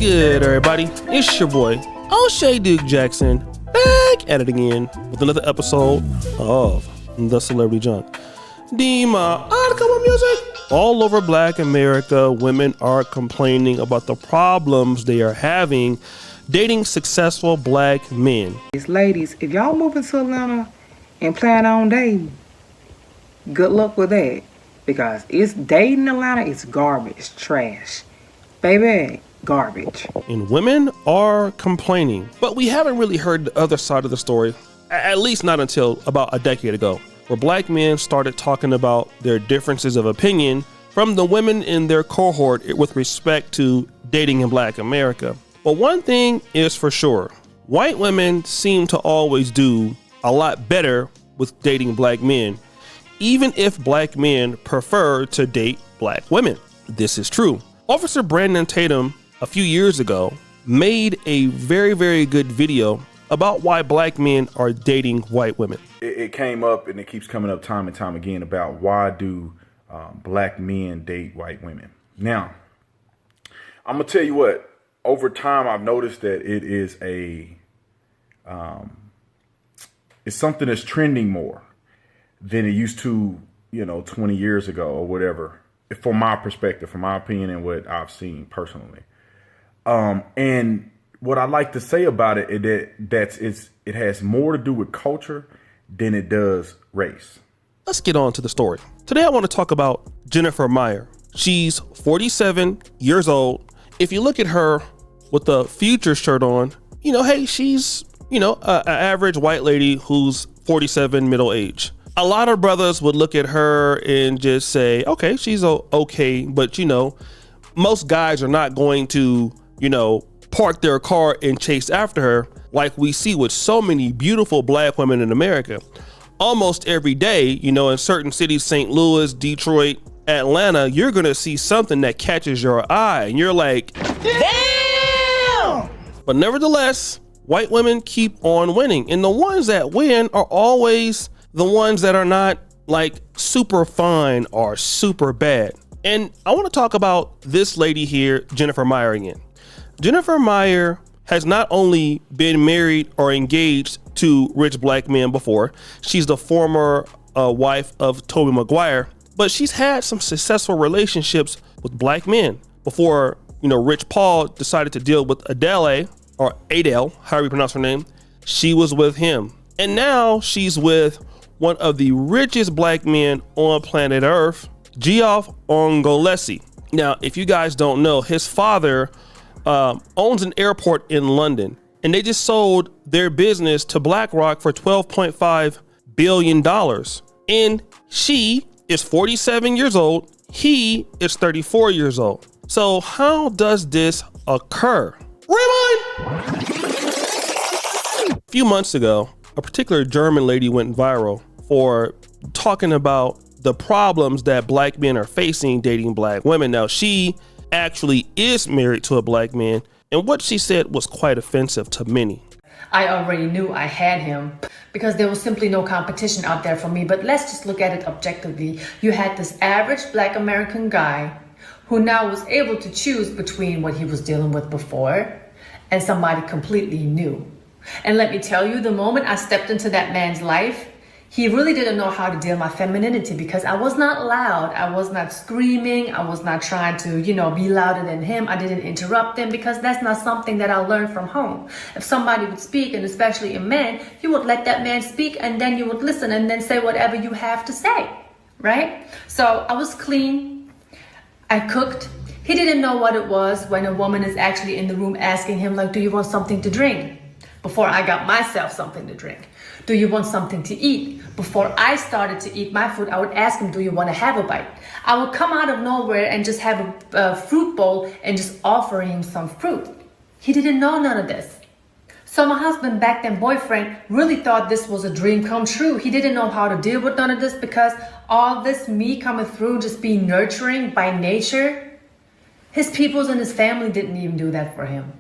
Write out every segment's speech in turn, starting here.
good, everybody? It's your boy, O'Shea Duke Jackson, back at it again with another episode of The Celebrity Junk. Come music. All over Black America, women are complaining about the problems they are having dating successful Black men. Ladies, if y'all moving to Atlanta and plan on dating, good luck with that. Because it's dating in Atlanta, it's garbage, it's trash. Baby, garbage. And women are complaining. But we haven't really heard the other side of the story, at least not until about a decade ago, where Black men started talking about their differences of opinion from the women in their cohort with respect to dating in Black America. But one thing is for sure, white women seem to always do a lot better with dating Black men, even if Black men prefer to date Black women. This is true. Officer Brandon Tatum, a few years ago, made a very, very good video about why Black men are dating white women. It came up and it keeps coming up time and time again about why do Black men date white women. Now, I'm gonna tell you what, over time I've noticed that it is it's something that's trending more than it used to, 20 years ago or whatever, from my perspective, from my opinion and what I've seen personally. And what I like to say about it is it has more to do with culture than it does race. Let's get on to the story. Today I want to talk about Jennifer Meyer. She's 47 years old. If you look at her with the Future shirt on, hey, she's, an average white lady who's 47, middle age. A lot of brothers would look at her and just say, okay, she's okay. But, most guys are not going to, park their car and chase after her like we see with so many beautiful Black women in America. Almost every day, in certain cities, St. Louis, Detroit, Atlanta, you're going to see something that catches your eye and you're like, damn! But nevertheless, white women keep on winning. And the ones that win are always the ones that are not like super fine or super bad. And I want to talk about this lady here, Jennifer Meyer, again. Jennifer Meyer has not only been married or engaged to rich Black men before, she's the former wife of Tobey McGuire, but she's had some successful relationships with Black men before, Rich Paul decided to deal with Adele, or Adele, however you pronounce her name. She was with him. And now she's with one of the richest Black men on planet Earth, Geoff Ogunlesi. Now, if you guys don't know, his father owns an airport in London, and they just sold their business to BlackRock for $12.5 billion. And she is 47 years old. He is 34 years old. So how does this occur? Rewind! A few months ago, a particular German lady went viral for talking about the problems that Black men are facing dating Black women. Now, she actually is married to a Black man, and what she said was quite offensive to many. I already knew I had him because there was simply no competition out there for me. But let's just look at it objectively. You had this average Black American guy who now was able to choose between what he was dealing with before and somebody completely new. And let me tell you, the moment I stepped into that man's life, he really didn't know how to deal with my femininity because I was not loud. I was not screaming. I was not trying to, be louder than him. I didn't interrupt him because that's not something that I learned from home. If somebody would speak, and especially a man, you would let that man speak and then you would listen and then say whatever you have to say, right? So I was clean. I cooked. He didn't know what it was when a woman is actually in the room asking him, like, do you want something to drink? Before I got myself something to drink. Do you want something to eat? Before I started to eat my food, I would ask him, do you want to have a bite? I would come out of nowhere and just have a fruit bowl and just offer him some fruit. He didn't know none of this. So my husband, back then boyfriend, really thought this was a dream come true. He didn't know how to deal with none of this because all this me coming through, just being nurturing by nature, his peoples and his family didn't even do that for him.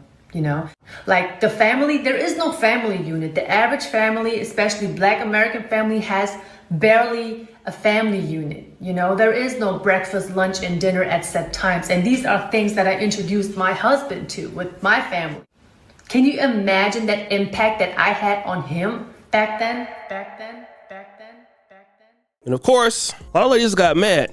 Like the family, there is no family unit. The average family, especially Black American family, has barely a family unit. You know, there is no breakfast, lunch, and dinner at set times. And these are things that I introduced my husband to with my family. Can you imagine that impact that I had on him back then? And of course, a lot of ladies got mad.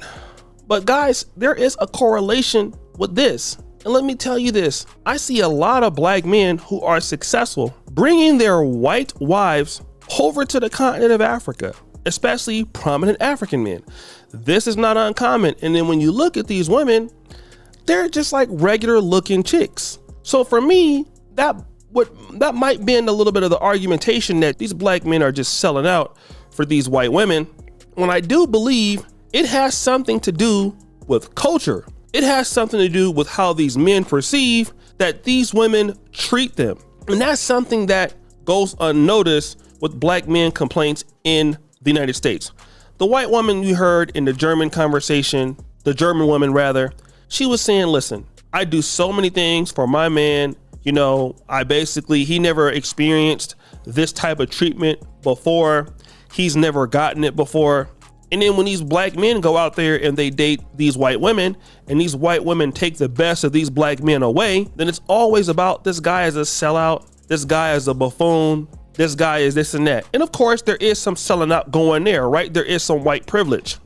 But guys, there is a correlation with this. And let me tell you this, I see a lot of black men who are successful bringing their white wives over to the continent of Africa, especially prominent African men. This is not uncommon. And then when you look at these women, they're just like regular looking chicks. So for me, that might bend a little bit of the argumentation that these black men are just selling out for these white women, when I do believe it has something to do with culture. It has something to do with how these men perceive that these women treat them. And that's something that goes unnoticed with black men complaints in the United States. The white woman you heard in the German conversation, the German woman rather, she was saying, listen, I do so many things for my man. You know, he never experienced this type of treatment before. He's never gotten it before. And then when these black men go out there and they date these white women, and these white women take the best of these black men away, then it's always about this guy is a sellout, this guy is a buffoon, this guy is this and that. And of course, there is some selling out going there, right? There is some white privilege.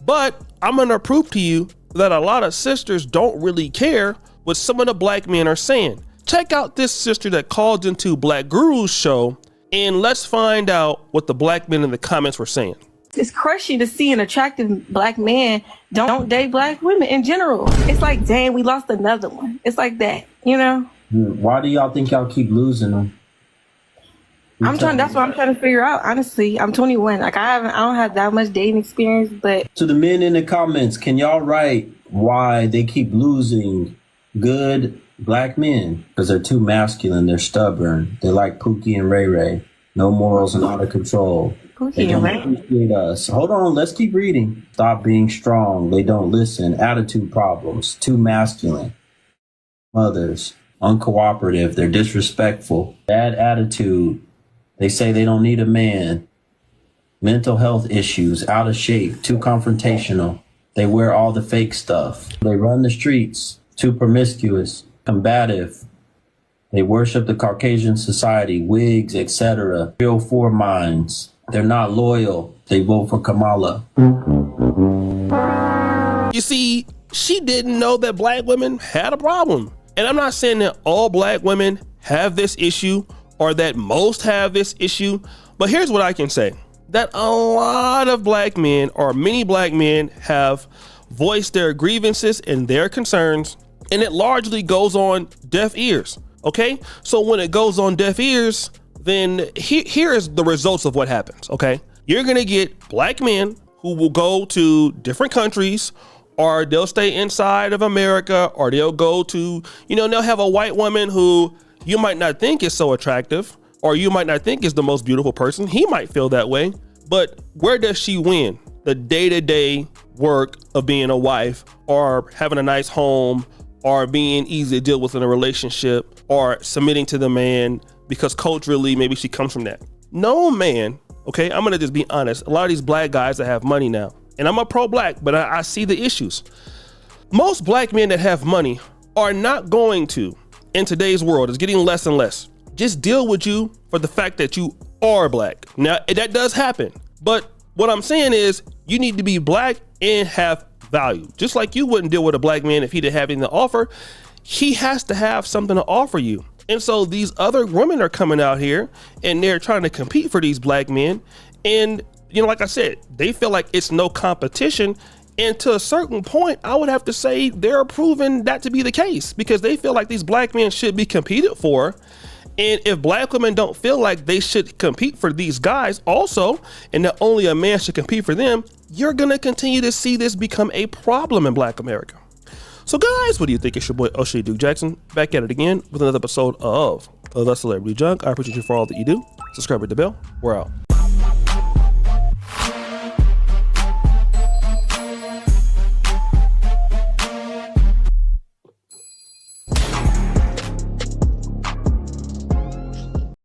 But I'm gonna prove to you that a lot of sisters don't really care what some of the black men are saying. Check out this sister that called into Black Guru's show, and let's find out what the black men in the comments were saying. It's crushing to see an attractive black man don't date black women in general. It's like, dang, we lost another one. It's like that, you know? Why do y'all think y'all keep losing them? That's what I'm trying to figure out. Honestly, I'm 21. Like I don't have that much dating experience, but to the men in the comments, can y'all write why they keep losing good black men? Because they're too masculine. They're stubborn. They like Pookie and Ray Ray. No morals and out of control. They don't appreciate us. Hold on, let's keep reading. Stop being strong. They don't listen. Attitude problems. Too masculine. Mothers. Uncooperative. They're disrespectful. Bad attitude. They say they don't need a man. Mental health issues. Out of shape. Too confrontational. They wear all the fake stuff. They run the streets. Too promiscuous. Combative. They worship the Caucasian society. Wigs, etc. 304 minds. They're not loyal. They vote for Kamala. You see, she didn't know that black women had a problem. And I'm not saying that all black women have this issue or that most have this issue, but here's what I can say. That a lot of black men or many black men have voiced their grievances and their concerns, and it largely goes on deaf ears. Okay? So when it goes on deaf ears, then here is the results of what happens, okay? You're gonna get black men who will go to different countries, or they'll stay inside of America, or they'll go to, they'll have a white woman who you might not think is so attractive, or you might not think is the most beautiful person. He might feel that way, but where does she win? The day-to-day work of being a wife, or having a nice home, or being easy to deal with in a relationship, or submitting to the man, because culturally, maybe she comes from that. No man, okay, I'm gonna just be honest. A lot of these black guys that have money now, and I'm a pro-black, but I see the issues. Most black men that have money are not going to, in today's world, it's getting less and less, just deal with you for the fact that you are black. Now, that does happen, but what I'm saying is you need to be black and have value. Just like you wouldn't deal with a black man if he didn't have anything to offer. He has to have something to offer you. And so these other women are coming out here and they're trying to compete for these black men. And, like I said, they feel like it's no competition. And to a certain point, I would have to say they're proving that to be the case, because they feel like these black men should be competed for. And if black women don't feel like they should compete for these guys also, and that only a man should compete for them, you're going to continue to see this become a problem in black America. So guys, what do you think? It's your boy O'Shea Duke Jackson back at it again with another episode of The Celebrity Junk. I appreciate you for all that you do. Subscribe, hit the bell. We're out.